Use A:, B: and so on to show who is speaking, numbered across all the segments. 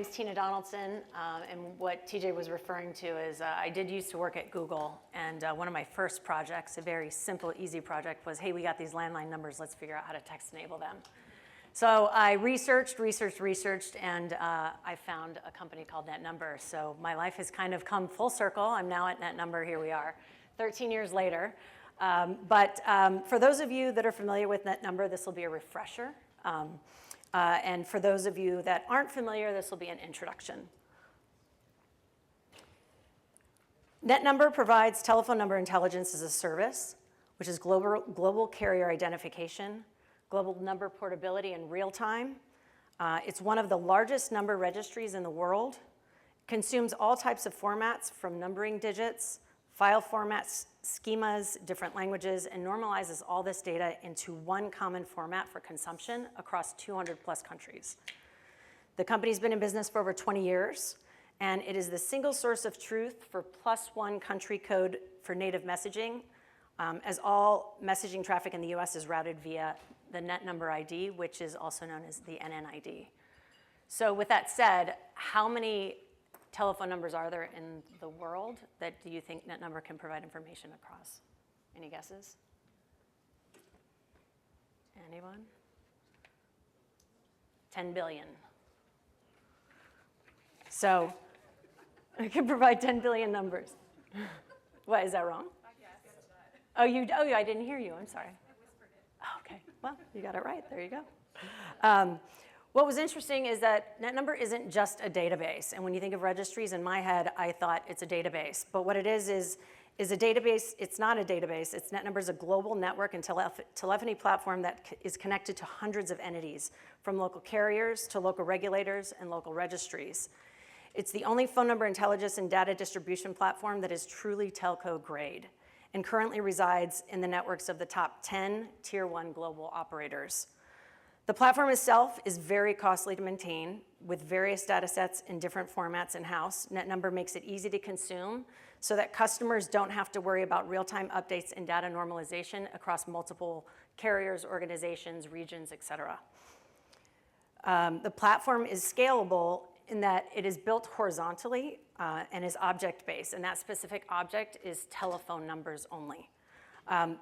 A: name's Tina Donaldson, and what TJ was referring to is I did used to work at Google, and one of my first projects, a very simple, easy project, was, hey, we got these landline numbers, let's figure out how to text enable them. So I researched, and I found a company called Netnumber. So my life has kind of come full circle. I'm now at Netnumber, here we are, 13 years later. But for those of you that are familiar with Netnumber, this will be a refresher. And for those of you that aren't familiar, this will be an introduction. Netnumber provides telephone number intelligence as a service, which is global carrier identification, global number portability in real time. It's one of the largest number registries in the world, consumes all types of formats from numbering digits, file formats, schemas, different languages, and normalizes all this data into one common format for consumption across 200 plus countries. The company's been in business for over 20 years, and it is the single source of truth for +1 country code for native messaging, as all messaging traffic in the US is routed via the Netnumber ID, which is also known as the NNID. So with that said, how many telephone numbers are there in the world that do you think Netnumber can provide information across? Any guesses? Anyone? 10 billion. So it can provide 10 billion numbers. What, is that wrong? Oh, I didn't hear you, I'm sorry. I whispered it. Oh, okay, well, you got it right, there you go. What was interesting is that Netnumber isn't just a database. And when you think of registries, in my head, I thought it's a database. But what it is a database. It's not a database. Netnumber is a global network and telephony platform that is connected to hundreds of entities, from local carriers to local regulators and local registries. It's the only phone number intelligence and data distribution platform that is truly telco grade and currently resides in the networks of the top 10 tier 1 global operators. The platform itself is very costly to maintain with various data sets in different formats in-house. Netnumber makes it easy to consume so that customers don't have to worry about real-time updates and data normalization across multiple carriers, organizations, regions, et cetera. The platform is scalable in that it is built horizontally and is object-based, and that specific object is telephone numbers only.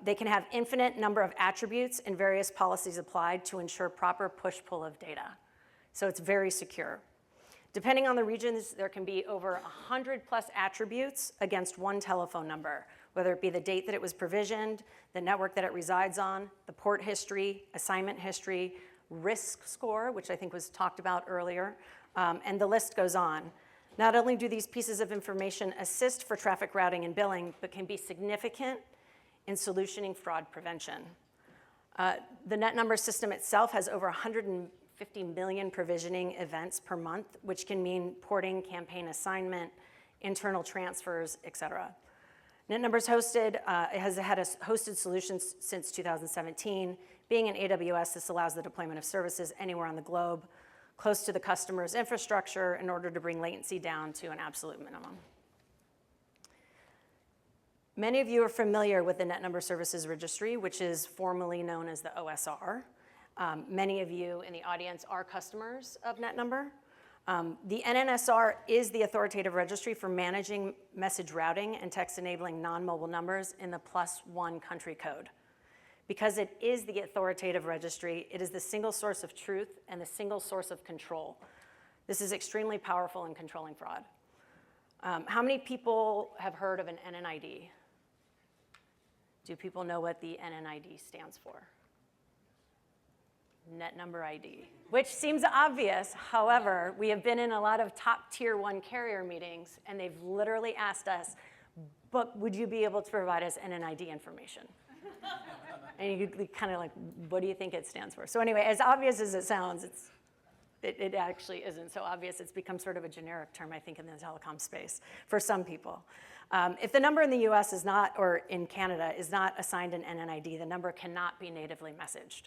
A: They can have infinite number of attributes and various policies applied to ensure proper push-pull of data. So it's very secure. Depending on the regions, there can be over 100 plus attributes against one telephone number, whether it be the date that it was provisioned, the network that it resides on, the port history, assignment history, risk score, which I think was talked about earlier, and the list goes on. Not only do these pieces of information assist for traffic routing and billing, but can be significant in solutioning fraud prevention. The Netnumber system itself has over 150 million provisioning events per month, which can mean porting, campaign assignment, internal transfers, et cetera. Netnumber's has had a hosted solution since 2017. Being in AWS, this allows the deployment of services anywhere on the globe, close to the customer's infrastructure in order to bring latency down to an absolute minimum. Many of you are familiar with the Netnumber Services Registry, which is formerly known as the OSR. Many of you in the audience are customers of Netnumber. The NNSR is the authoritative registry for managing message routing and text enabling non-mobile numbers in the +1 country code. Because it is the authoritative registry, it is the single source of truth and the single source of control. This is extremely powerful in controlling fraud. How many people have heard of an NNID? Do people know what the NNID stands for? Netnumber ID, which seems obvious. However, we have been in a lot of top tier 1 carrier meetings, and they've literally asked us, but would you be able to provide us NNID information? And you kind of like, what do you think it stands for? So anyway, as obvious as it sounds, it actually isn't so obvious. It's become sort of a generic term, I think, in the telecom space for some people. If the number in the US is not, or in Canada, is not assigned an NNID, the number cannot be natively messaged.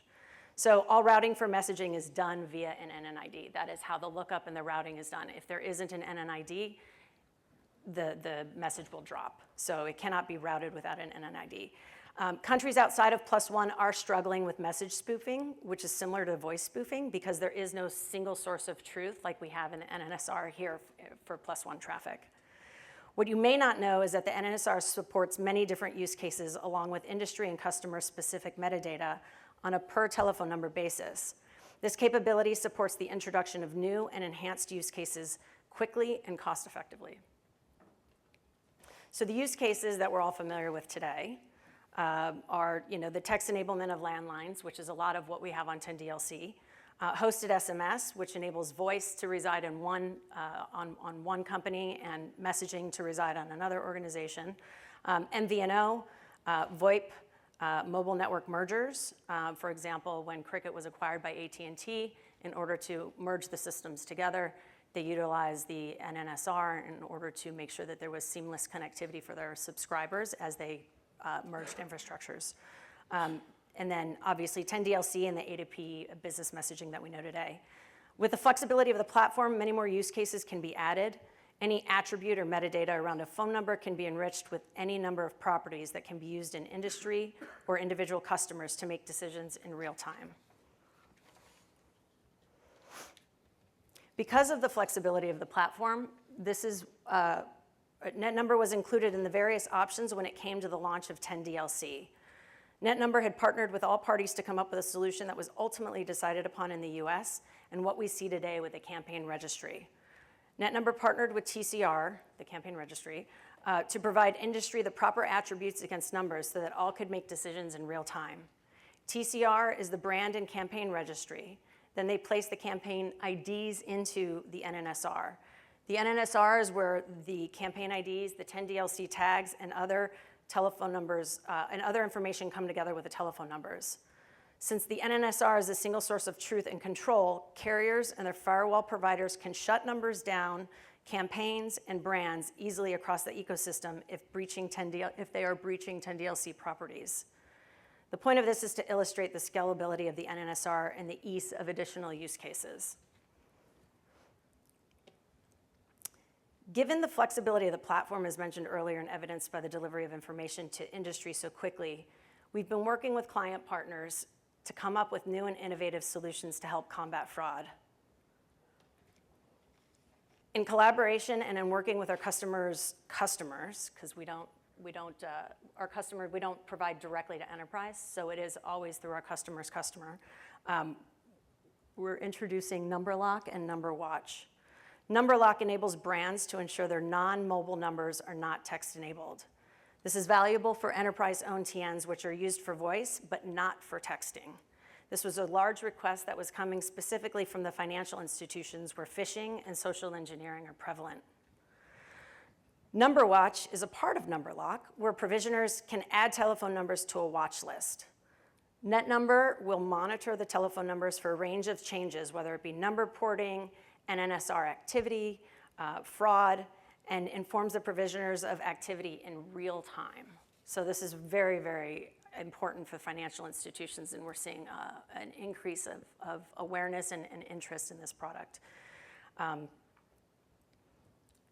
A: So all routing for messaging is done via an NNID. That is how the lookup and the routing is done. If there isn't an NNID, the message will drop. So it cannot be routed without an NNID. Countries outside of +1 are struggling with message spoofing, which is similar to voice spoofing because there is no single source of truth like we have in the NNSR here for +1 traffic. What you may not know is that the NNSR supports many different use cases along with industry and customer-specific metadata on a per telephone number basis. This capability supports the introduction of new and enhanced use cases quickly and cost-effectively. So the use cases that we're all familiar with today are the text enablement of landlines, which is a lot of what we have on 10DLC, hosted SMS, which enables voice to reside in on one company and messaging to reside on another organization, MVNO, VoIP, mobile network mergers. For example, when Cricket was acquired by AT&T, in order to merge the systems together, they utilized the NNSR in order to make sure that there was seamless connectivity for their subscribers as they merged infrastructures. And then obviously 10DLC and the A2P business messaging that we know today. With the flexibility of the platform, many more use cases can be added. Any attribute or metadata around a phone number can be enriched with any number of properties that can be used in industry or individual customers to make decisions in real time. Because of the flexibility of the platform, Netnumber was included in the various options when it came to the launch of 10DLC. Netnumber had partnered with all parties to come up with a solution that was ultimately decided upon in the US and what we see today with the campaign registry. Netnumber partnered with TCR, the campaign registry, to provide industry the proper attributes against numbers so that all could make decisions in real time. TCR is the brand and campaign registry. Then they place the campaign IDs into the NNSR. The NNSR is where the campaign IDs, the 10DLC tags, and other telephone numbers and other information come together with the telephone numbers. Since the NNSR is a single source of truth and control, carriers and their firewall providers can shut numbers down, campaigns, and brands easily across the ecosystem if they are breaching 10DLC properties. The point of this is to illustrate the scalability of the NNSR and the ease of additional use cases. Given the flexibility of the platform, as mentioned earlier and evidenced by the delivery of information to industry so quickly, we've been working with client partners to come up with new and innovative solutions to help combat fraud. In collaboration and in working with our customers, because we don't provide directly to enterprise, so it is always through our customer's customer. We're introducing Number Lock and Number Watch. Number Lock enables brands to ensure their non-mobile numbers are not text-enabled. This is valuable for enterprise-owned TNs, which are used for voice, but not for texting. This was a large request that was coming specifically from the financial institutions where phishing and social engineering are prevalent. Number Watch is a part of Number Lock, where provisioners can add telephone numbers to a watch list. Netnumber will monitor the telephone numbers for a range of changes, whether it be number porting, NNSR activity, fraud, and informs the provisioners of activity in real time. So this is very, very important for financial institutions, and we're seeing an increase of awareness and interest in this product.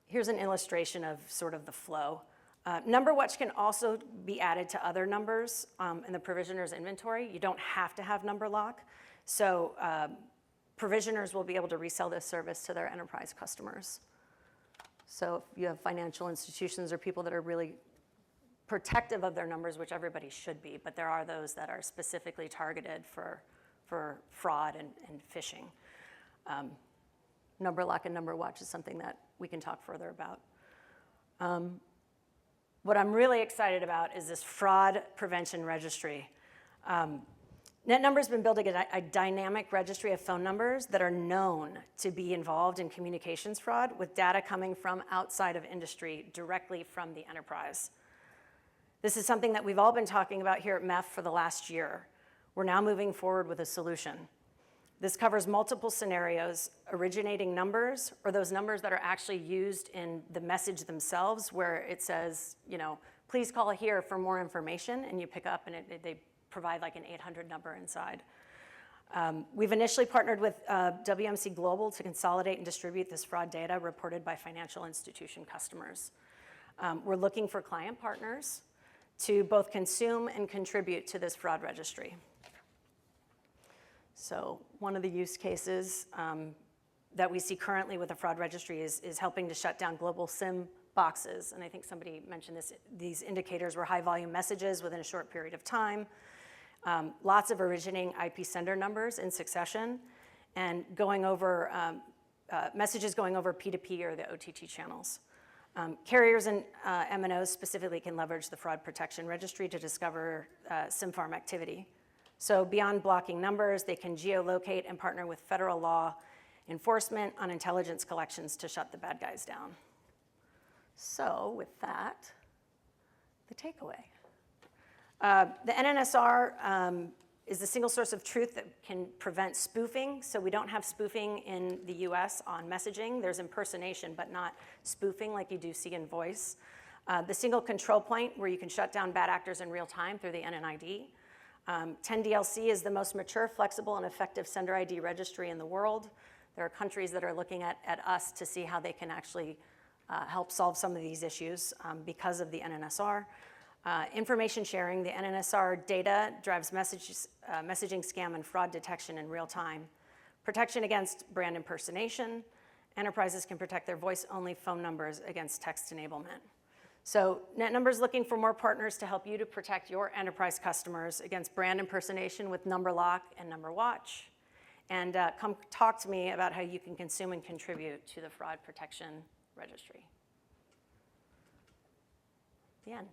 A: Here's an illustration of sort of the flow. Number Watch can also be added to other numbers in the provisioner's inventory. You don't have to have Number Lock. So provisioners will be able to resell this service to their enterprise customers. So if you have financial institutions or people that are really protective of their numbers, which everybody should be, but there are those that are specifically targeted for fraud and phishing. Number Lock and Number Watch is something that we can talk further about. What I'm really excited about is this fraud prevention registry. Netnumber's been building a dynamic registry of phone numbers that are known to be involved in communications fraud with data coming from outside of industry directly from the enterprise. This is something that we've all been talking about here at MEF for the last year. We're now moving forward with a solution. This covers multiple scenarios, originating numbers or those numbers that are actually used in the message themselves where it says, please call here for more information, and you pick up and they provide like an 800 number inside. We've initially partnered with WMC Global to consolidate and distribute this fraud data reported by financial institution customers. We're looking for client partners to both consume and contribute to this fraud registry. So one of the use cases that we see currently with the fraud registry is helping to shut down global SIM boxes. And I think somebody mentioned this. These indicators were high volume messages within a short period of time. Lots of originating IP sender numbers in succession, and going over messages going over P2P or the OTT channels. Carriers and MNOs specifically can leverage the fraud protection registry to discover SIM farm activity. So beyond blocking numbers, they can geolocate and partner with federal law enforcement on intelligence collections to shut the bad guys down. So with that, the takeaway. The NNSR is the single source of truth that can prevent spoofing. So we don't have spoofing in the US on messaging. There's impersonation, but not spoofing like you do see in voice. The single control point where you can shut down bad actors in real time through the NNID. 10DLC is the most mature, flexible, and effective sender ID registry in the world. There are countries that are looking at us to see how they can actually help solve some of these issues because of the NNSR. Information sharing, the NNSR data drives messaging scam and fraud detection in real time. Protection against brand impersonation. Enterprises can protect their voice-only phone numbers against text enablement. So Netnumber is looking for more partners to help you to protect your enterprise customers against brand impersonation with Number Lock and Number Watch. And come talk to me about how you can consume and contribute to the fraud protection registry. The end.